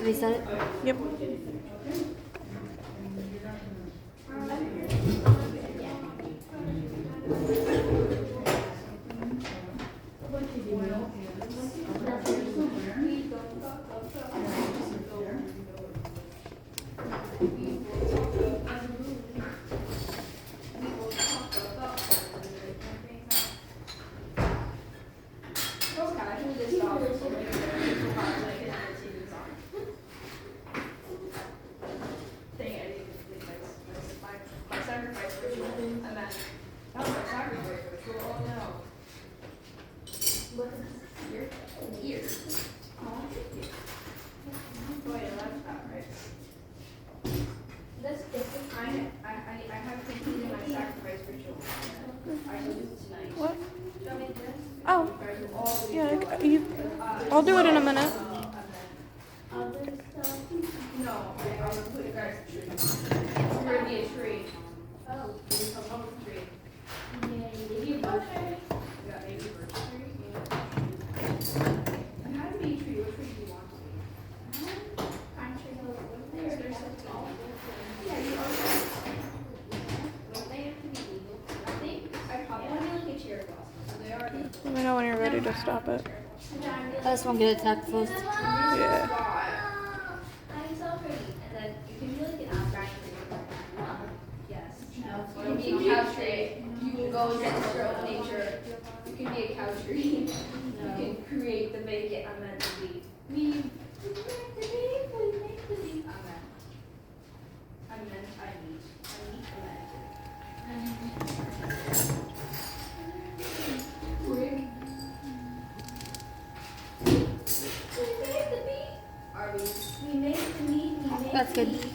Reset it? Yep. What? Oh, yeah, I'll do it in a minute. Let me know when you're ready to stop it. I just want to get attacked first. Yeah. You can be a cow tree. You will go against your own nature. You can be a cow tree. You can create the make it. I'm meant to be. We make the be. We make the be. I'm meant. I'm meant. I need. I need. I'm meant. We make the be. Are we? We make the meat. We make That's good. the meat.